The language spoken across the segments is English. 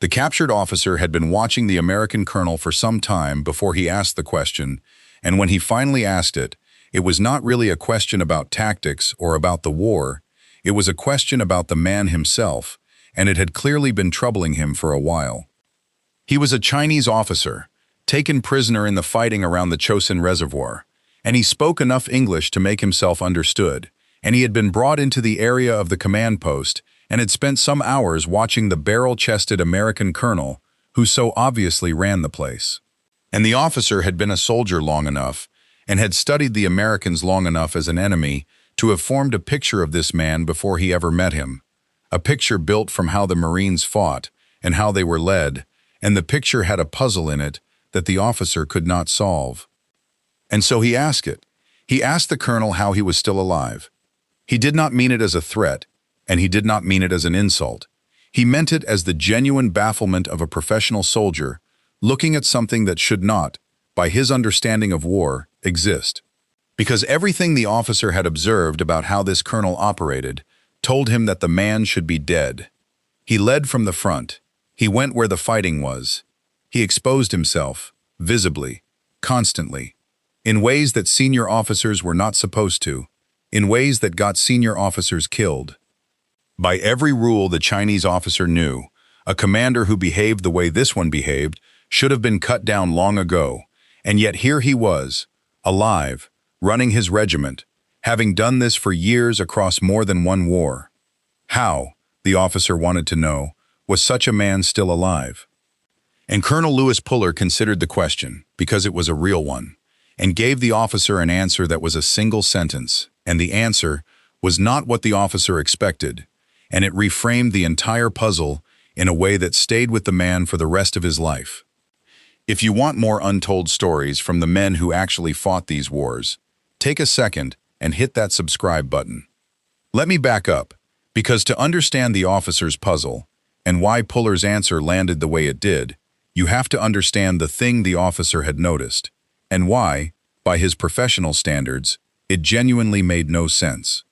The captured officer had been watching the American colonel for some time before he asked the question, and when he finally asked it, it was not really a question about tactics or about the war. It was a question about the man himself, and it had clearly been troubling him for a while. He was a Chinese officer, taken prisoner in the fighting around the Chosin Reservoir, and he spoke enough English to make himself understood, and he had been brought into the area of the command post and had spent some hours watching the barrel-chested American colonel who so obviously ran the place. And the officer had been a soldier long enough and had studied the Americans long enough as an enemy to have formed a picture of this man before he ever met him, a picture built from how the Marines fought and how they were led, and the picture had a puzzle in it that the officer could not solve. And so he asked it. He asked the colonel how he was still alive. He did not mean it as a threat, and he did not mean it as an insult. He meant it as the genuine bafflement of a professional soldier looking at something that should not, by his understanding of war, exist. Because everything the officer had observed about how this colonel operated told him that the man should be dead. He led from the front. He went where the fighting was. He exposed himself, visibly, constantly, in ways that senior officers were not supposed to, in ways that got senior officers killed. By every rule the Chinese officer knew, a commander who behaved the way this one behaved should have been cut down long ago, and yet here he was, alive, running his regiment, having done this for years across more than one war. How, the officer wanted to know, was such a man still alive? And Colonel Louis Puller considered the question, because it was a real one, and gave the officer an answer that was a single sentence, and the answer was not what the officer expected, and it reframed the entire puzzle in a way that stayed with the man for the rest of his life. If you want more untold stories from the men who actually fought these wars, take a second and hit that subscribe button. Let me back up, because to understand the officer's puzzle and why Puller's answer landed the way it did, you have to understand the thing the officer had noticed, and why, by his professional standards, it genuinely made no sense.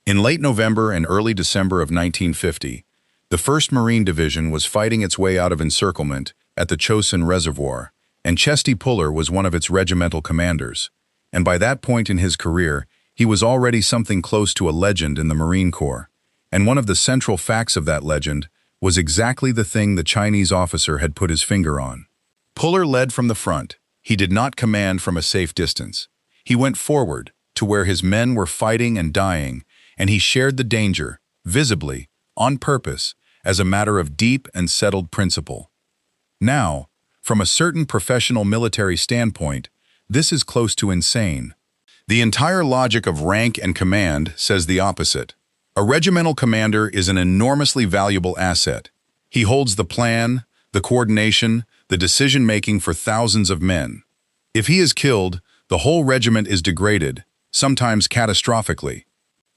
In late November and early December of 1950, the 1st Marine Division was fighting its way out of encirclement at the Chosin Reservoir, and Chesty Puller was one of its regimental commanders, and by that point in his career, he was already something close to a legend in the Marine Corps, and one of the central facts of that legend was exactly the thing the Chinese officer had put his finger on. Puller led from the front. He did not command from a safe distance. He went forward to where his men were fighting and dying, and he shared the danger, visibly, on purpose, as a matter of deep and settled principle. Now, from a certain professional military standpoint, this is close to insane. The entire logic of rank and command says the opposite. A regimental commander is an enormously valuable asset. He holds the plan, the coordination, the decision-making for thousands of men. If he is killed, the whole regiment is degraded, sometimes catastrophically.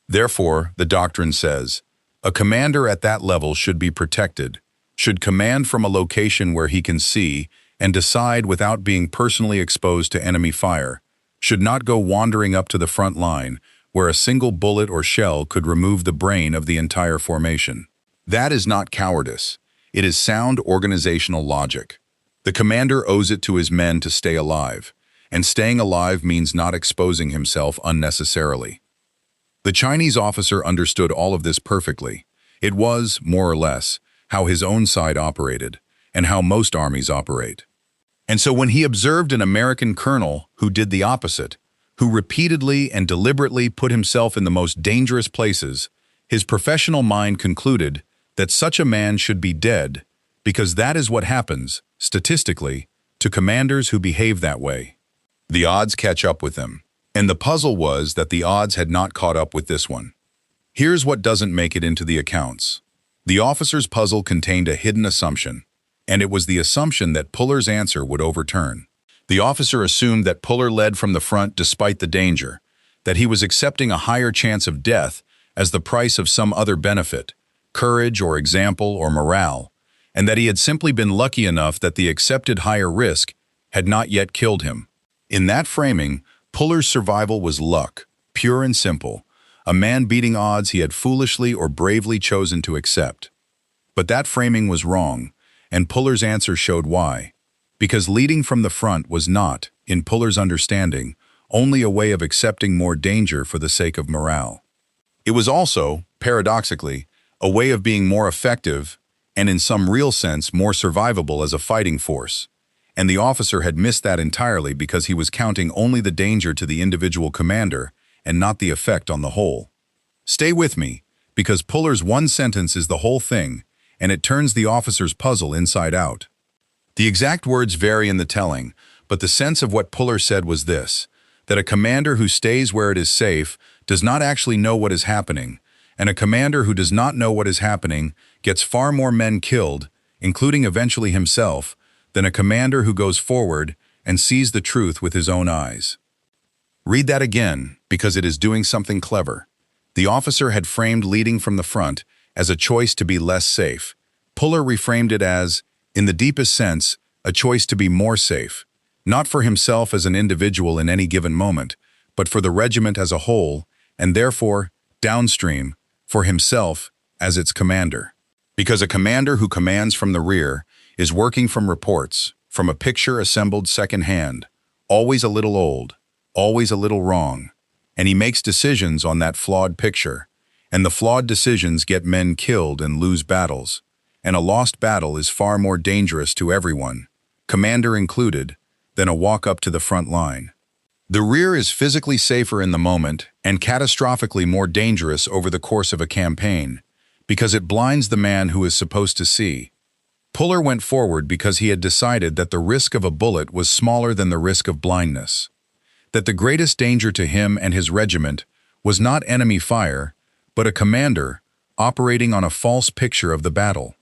Therefore, the doctrine says, a commander at that level should be protected, should command from a location where he can see and decide without being personally exposed to enemy fire, should not go wandering up to the front line where a single bullet or shell could remove the brain of the entire formation. That is not cowardice. It is sound organizational logic. The commander owes it to his men to stay alive, and staying alive means not exposing himself unnecessarily. The Chinese officer understood all of this perfectly. It was, more or less, how his own side operated, and how most armies operate. And so when he observed an American colonel who did the opposite, who repeatedly and deliberately put himself in the most dangerous places, his professional mind concluded that such a man should be dead, because that is what happens, statistically, to commanders who behave that way. The odds catch up with them. And the puzzle was that the odds had not caught up with this one. Here's what doesn't make it into the accounts. The officer's puzzle contained a hidden assumption, and it was the assumption that Puller's answer would overturn. The officer assumed that Puller led from the front despite the danger, that he was accepting a higher chance of death as the price of some other benefit, courage or example or morale, and that he had simply been lucky enough that the accepted higher risk had not yet killed him. In that framing, Puller's survival was luck, pure and simple, a man beating odds he had foolishly or bravely chosen to accept. But that framing was wrong, and Puller's answer showed why. Because leading from the front was not, in Puller's understanding, only a way of accepting more danger for the sake of morale. It was also, paradoxically, a way of being more effective and in some real sense more survivable as a fighting force. And the officer had missed that entirely because he was counting only the danger to the individual commander and not the effect on the whole. Stay with me, because Puller's one sentence is the whole thing, and it turns the officer's puzzle inside out. The exact words vary in the telling, but the sense of what Puller said was this, that a commander who stays where it is safe does not actually know what is happening, and a commander who does not know what is happening gets far more men killed, including eventually himself, than a commander who goes forward and sees the truth with his own eyes. Read that again, because it is doing something clever. The officer had framed leading from the front as a choice to be less safe. Puller reframed it as, in the deepest sense, a choice to be more safe, not for himself as an individual in any given moment, but for the regiment as a whole, and therefore, downstream, for himself as its commander. Because a commander who commands from the rear is working from reports, from a picture assembled secondhand, always a little old, always a little wrong, and he makes decisions on that flawed picture, and the flawed decisions get men killed and lose battles, and a lost battle is far more dangerous to everyone, commander included, than a walk up to the front line. The rear is physically safer in the moment and catastrophically more dangerous over the course of a campaign, because it blinds the man who is supposed to see. Puller went forward because he had decided that the risk of a bullet was smaller than the risk of blindness, that the greatest danger to him and his regiment was not enemy fire, but a commander operating on a false picture of the battle.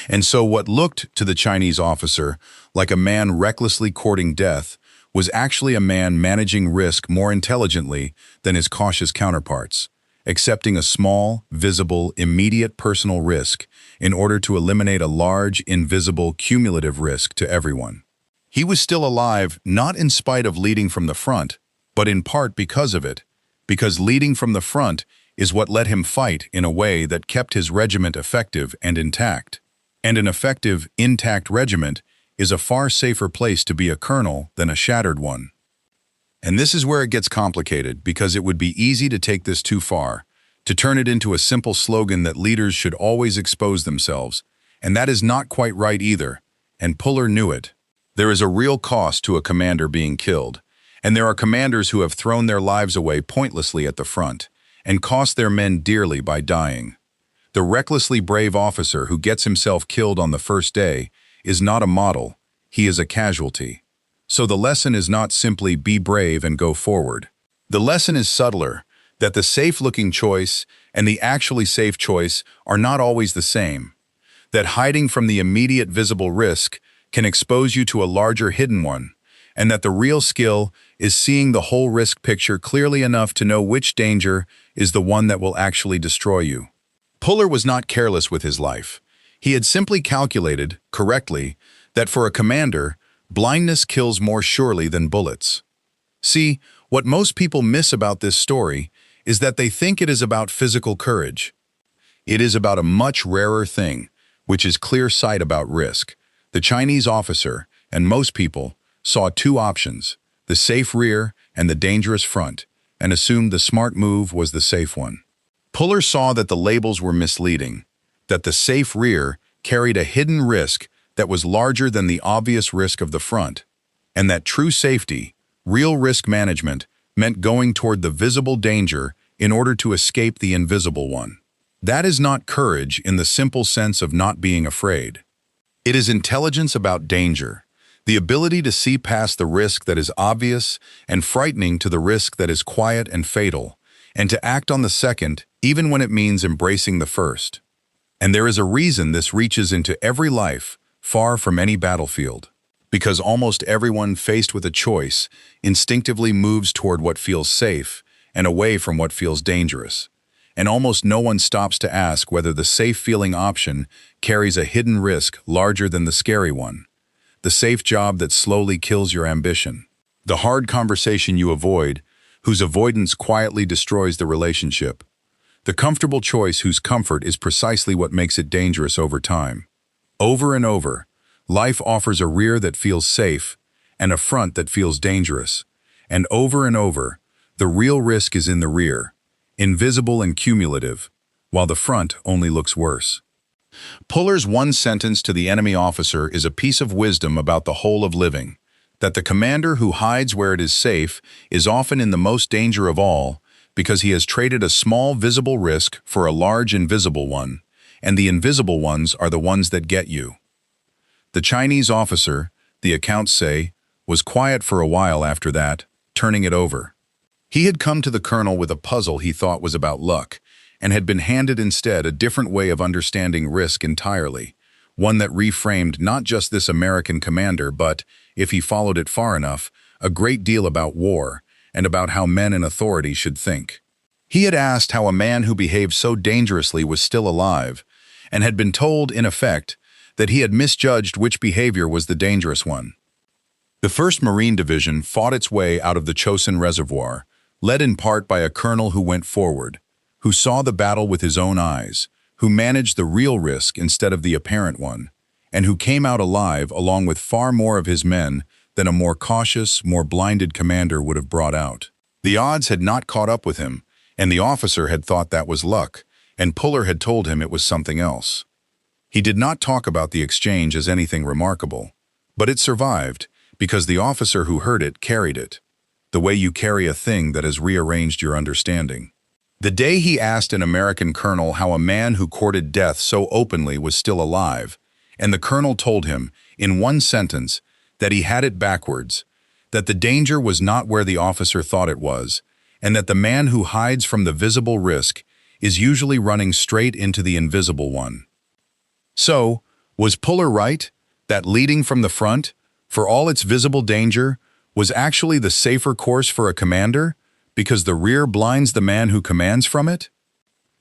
And so what looked to the Chinese officer like a man recklessly courting death was actually a man managing risk more intelligently than his cautious counterparts, accepting a small, visible, immediate personal risk in order to eliminate a large, invisible, cumulative risk to everyone. He was still alive not in spite of leading from the front, but in part because of it, because leading from the front is what let him fight in a way that kept his regiment effective and intact. And an effective, intact regiment is a far safer place to be a colonel than a shattered one. And this is where it gets complicated, because it would be easy to take this too far, to turn it into a simple slogan that leaders should always expose themselves, and that is not quite right either, and Puller knew it. There is a real cost to a commander being killed, and there are commanders who have thrown their lives away pointlessly at the front, and cost their men dearly by dying. The recklessly brave officer who gets himself killed on the first day is not a model, he is a casualty. So the lesson is not simply be brave and go forward. The lesson is subtler, that the safe-looking choice and the actually safe choice are not always the same, that hiding from the immediate visible risk can expose you to a larger hidden one, and that the real skill is seeing the whole risk picture clearly enough to know which danger is the one that will actually destroy you. Puller was not careless with his life. He had simply calculated, correctly, that for a commander, blindness kills more surely than bullets. See, what most people miss about this story is that they think it is about physical courage. It is about a much rarer thing, which is clear sight about risk. The Chinese officer, and most people, saw two options, the safe rear and the dangerous front, and assumed the smart move was the safe one. Puller saw that the labels were misleading, that the safe rear carried a hidden risk that was larger than the obvious risk of the front, and that true safety, real risk management, meant going toward the visible danger in order to escape the invisible one. That is not courage in the simple sense of not being afraid. It is intelligence about danger, the ability to see past the risk that is obvious and frightening to the risk that is quiet and fatal, and to act on the second even when it means embracing the first. And there is a reason this reaches into every life, far from any battlefield. Because almost everyone faced with a choice instinctively moves toward what feels safe and away from what feels dangerous. And almost no one stops to ask whether the safe-feeling option carries a hidden risk larger than the scary one. The safe job that slowly kills your ambition. The hard conversation you avoid, whose avoidance quietly destroys the relationship. The comfortable choice whose comfort is precisely what makes it dangerous over time. Over and over, life offers a rear that feels safe and a front that feels dangerous. And over, the real risk is in the rear, invisible and cumulative, while the front only looks worse. Puller's one sentence to the enemy officer is a piece of wisdom about the whole of living, that the commander who hides where it is safe is often in the most danger of all because he has traded a small visible risk for a large invisible one, and the invisible ones are the ones that get you. The Chinese officer, the accounts say, was quiet for a while after that, turning it over. He had come to the colonel with a puzzle he thought was about luck, and had been handed instead a different way of understanding risk entirely, one that reframed not just this American commander but, if he followed it far enough, a great deal about war and about how men in authority should think. He had asked how a man who behaved so dangerously was still alive, and had been told, in effect, that he had misjudged which behavior was the dangerous one. The 1st Marine Division fought its way out of the Chosin Reservoir, led in part by a colonel who went forward, who saw the battle with his own eyes, who managed the real risk instead of the apparent one, and who came out alive along with far more of his men than a more cautious, more blinded commander would have brought out. The odds had not caught up with him, and the officer had thought that was luck, and Puller had told him it was something else. He did not talk about the exchange as anything remarkable, but it survived because the officer who heard it carried it, the way you carry a thing that has rearranged your understanding. The day he asked an American colonel how a man who courted death so openly was still alive, and the colonel told him, in one sentence, that he had it backwards, that the danger was not where the officer thought it was, and that the man who hides from the visible risk is usually running straight into the invisible one. So, was Puller right, that leading from the front, for all its visible danger, was actually the safer course for a commander, because the rear blinds the man who commands from it?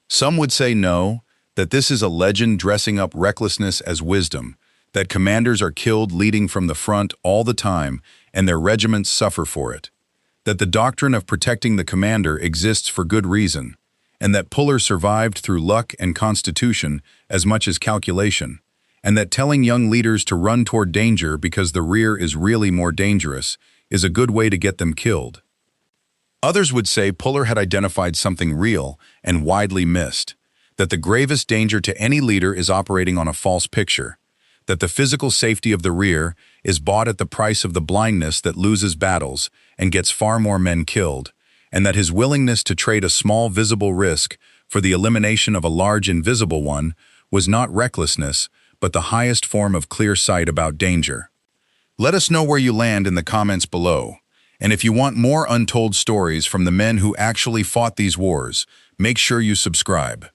Some would say no, that this is a legend dressing up recklessness as wisdom, that commanders are killed leading from the front all the time and their regiments suffer for it, that the doctrine of protecting the commander exists for good reason, and that Puller survived through luck and constitution as much as calculation, and that telling young leaders to run toward danger because the rear is really more dangerous is a good way to get them killed. Others would say Puller had identified something real and widely missed, that the gravest danger to any leader is operating on a false picture, that the physical safety of the rear is bought at the price of the blindness that loses battles and gets far more men killed, and that his willingness to trade a small visible risk for the elimination of a large invisible one was not recklessness, but the highest form of clear sight about danger. Let us know where you land in the comments below, and if you want more untold stories from the men who actually fought these wars, make sure you subscribe.